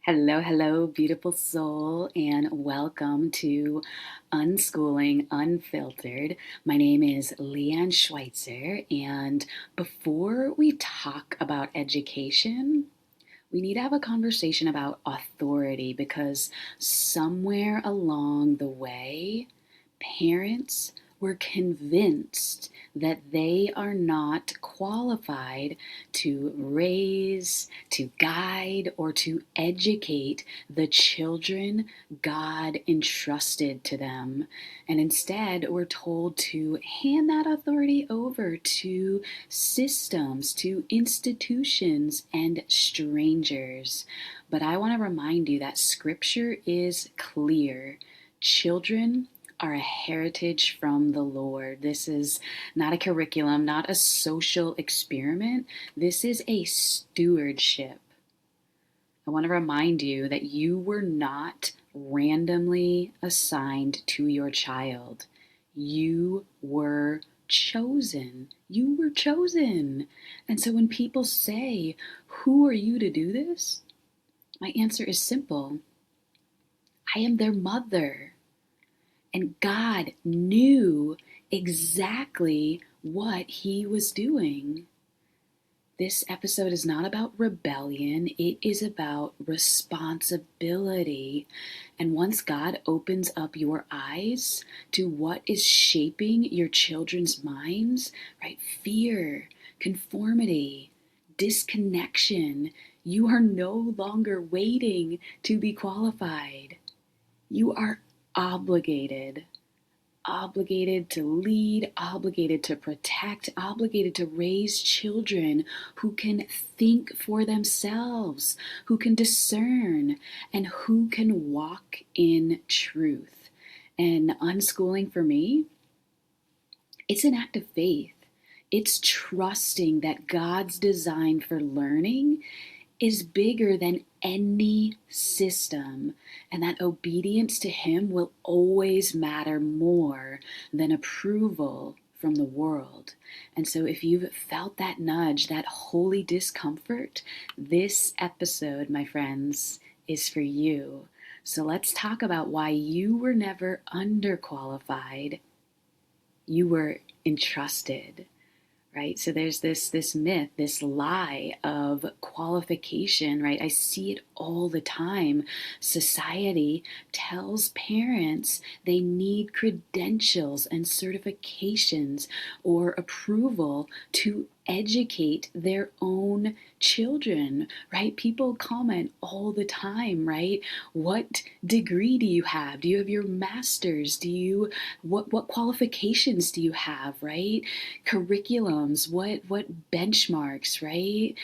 Hello, hello, beautiful soul, and welcome to Unschooling, Unfiltered. My name is Leanne Schweitzer, and before we talk about education, we need to have a conversation about authority because somewhere along the way, parents were convinced that they are not qualified to raise, to guide, or to educate the children God entrusted to them. And instead, we're told to hand that authority over to systems, to institutions, and strangers. But I want to remind you that scripture is clear. Children are a heritage from the Lord. This is not a curriculum, not a social experiment. This is a stewardship. I want to remind you that you were not randomly assigned to your child. You were chosen. You were chosen. And so when people say, "Who are you to do this?" my answer is simple: I am their mother. And God knew exactly what He was doing. This episode is not about rebellion, it is about responsibility. And once God opens up your eyes to what is shaping your children's minds, right? Fear, conformity, disconnection, you are no longer waiting to be qualified. You are obligated. Obligated to lead, obligated to protect, obligated to raise children who can think for themselves, who can discern, and who can walk in truth. And unschooling for me, it's an act of faith. It's trusting that God's design for learning is bigger than any system, and that obedience to Him will always matter more than approval from the world. And so, if you've felt that nudge, that holy discomfort, this episode, my friends, is for you. So, let's talk about why you were never underqualified, you were entrusted. Right? So there's this myth, this lie of qualification, right? I see it all the time. Society tells parents they need credentials and certifications or approval to educate their own children, right? People comment all the time, right? What degree do you have? Do you have your master's? What qualifications do you have, right? Curriculums, what benchmarks, right?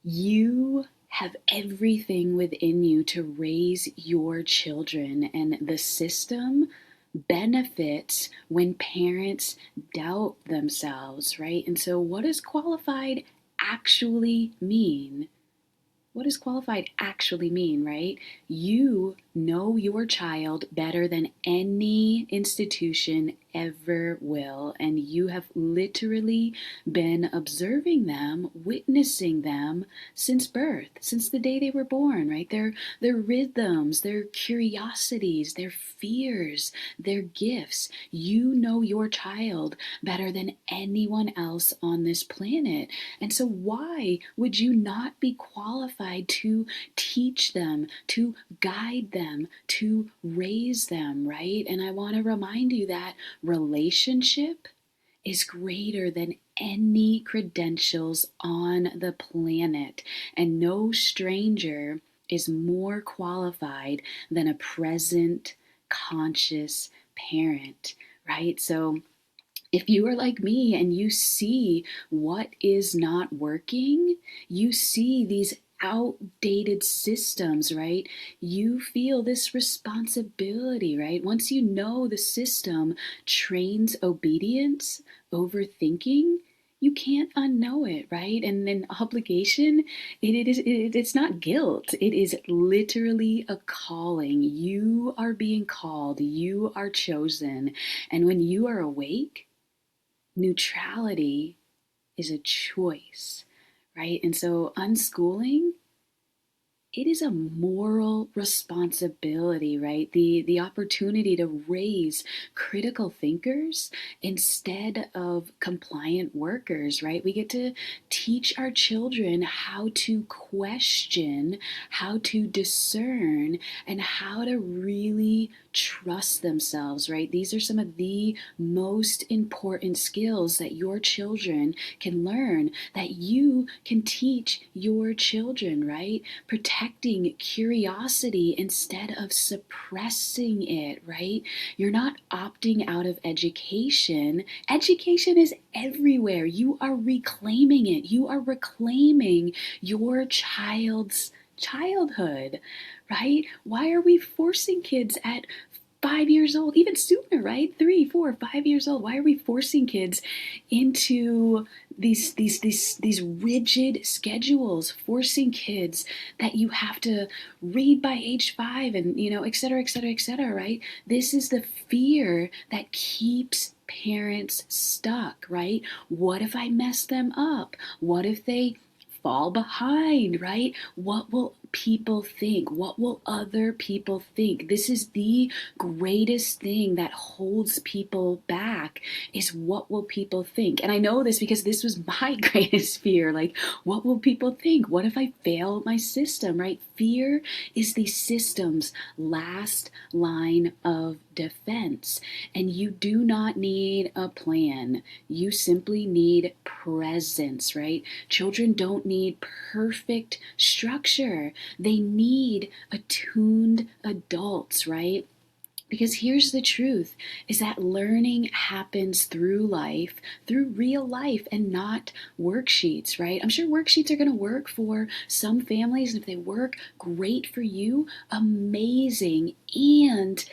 You have everything within you to raise your children, and the system benefits when parents doubt themselves, right? And so, what does qualified actually mean? What does qualified actually mean, right? You know your child better than any institution ever will, and you have literally been observing them, witnessing them since birth, since the day they were born, right? Their rhythms, their curiosities, their fears, their gifts. You know your child better than anyone else on this planet. And so why would you not be qualified to teach them, to guide them, to raise them, right? And I want to remind you that relationship is greater than any credentials on the planet, and no stranger is more qualified than a present, conscious parent, right? So if you are like me and you see what is not working, you see these outdated systems, right? You feel this responsibility, right? Once you know the system trains obedience over thinking, you can't unknow it, right? And then obligation, it's not guilt. It is literally a calling. You are being called. You are chosen. And when you are awake, neutrality is a choice, right? And so unschooling, it is a moral responsibility, right? The opportunity to raise critical thinkers instead of compliant workers, right? We get to teach our children how to question, how to discern, and how to really trust themselves, right? These are some of the most important skills that your children can learn, that you can teach your children, right? Protecting curiosity instead of suppressing it, right? You're not opting out of education. Education is everywhere. You are reclaiming it. You are reclaiming your child's childhood, right? Why are we forcing kids at 5 years old, even sooner, right? 3, 4, 5 years old. Why are we forcing kids into these rigid schedules, forcing kids that you have to read by age 5 and et cetera, et cetera, et cetera, right? This is the fear that keeps parents stuck, right? What if I mess them up? What if they fall behind, right? What will people think? What will other people think? This is the greatest thing that holds people back, is what will people think? And I know this because this was my greatest fear. Like, what will people think? What if I fail my system, right? Fear is the system's last line of defense. And you do not need a plan. You simply need presence, right? Children don't need perfect structure. They need attuned adults, right? Because here's the truth, is that learning happens through life, through real life, and not worksheets, right? I'm sure worksheets are going to work for some families, and if they work, great for you, amazing. And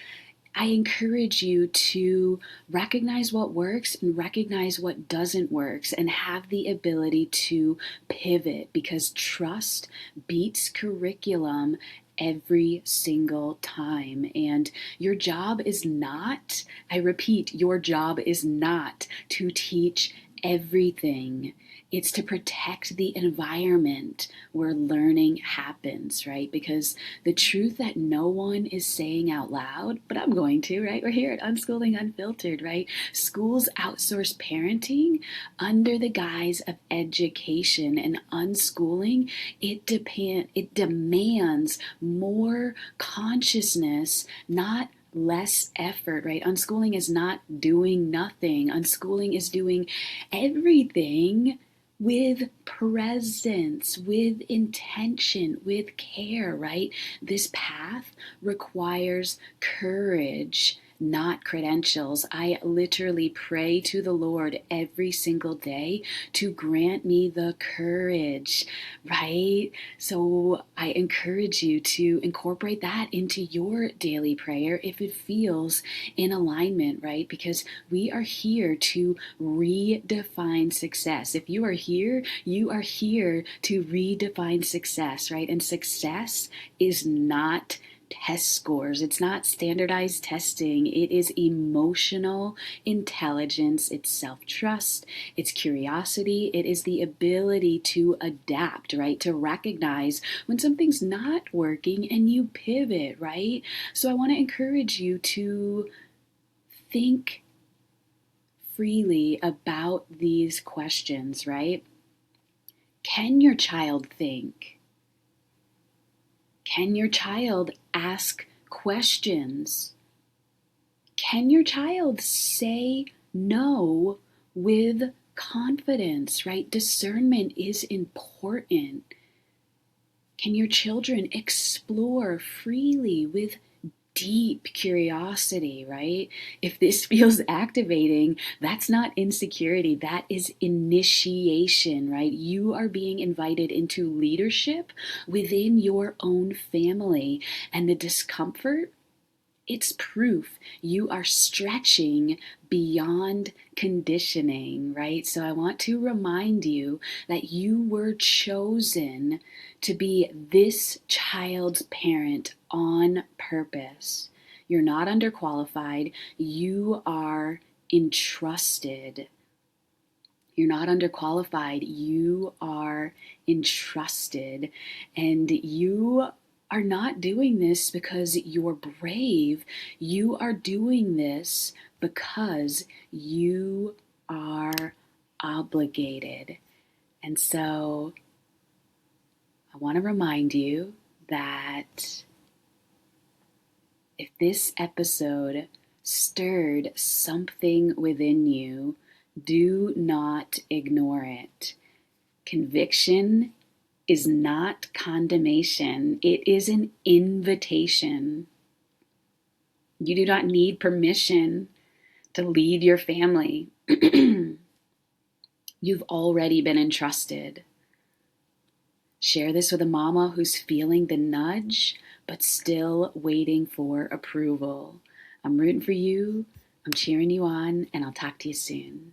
I encourage you to recognize what works and recognize what doesn't work, and have the ability to pivot, because trust beats curriculum every single time. And your job is not, I repeat, your job is not to teach everything. It's to protect the environment where learning happens, right? Because the truth that no one is saying out loud, but I'm going to, right? We're here at Unschooling Unfiltered, right? Schools outsource parenting under the guise of education, and unschooling, it demands more consciousness, not less effort, right? Unschooling is not doing nothing. Unschooling is doing everything with presence, with intention, with care, right? This path requires courage, not credentials. I literally pray to the Lord every single day to grant me the courage, right? So I encourage you to incorporate that into your daily prayer if it feels in alignment, right? Because we are here to redefine success. If you are here, you are here to redefine success, right? And success is not test scores. It's not standardized testing. It is emotional intelligence. It's self-trust. It's curiosity. It is the ability to adapt, right? To recognize when something's not working and you pivot, right? So I want to encourage you to think freely about these questions, right? Can your child think? Can your child ask questions? Can your child say no with confidence, right? Discernment is important. Can your children explore freely with deep curiosity, right? If this feels activating, that's not insecurity, that is initiation, right? You are being invited into leadership within your own family, and the discomfort, it's proof you are stretching beyond conditioning, right? So I want to remind you that you were chosen to be this child's parent on purpose. You're not underqualified. You are entrusted. You're not underqualified. You are entrusted. And you are not doing this because you're brave. You are doing this because you are obligated. And so I want to remind you that if this episode stirred something within you, do not ignore it. Conviction is not condemnation, it is an invitation. You do not need permission to lead your family. You've already been entrusted. Share this with a mama who's feeling the nudge, but still waiting for approval. I'm rooting for you, I'm cheering you on, and I'll talk to you soon.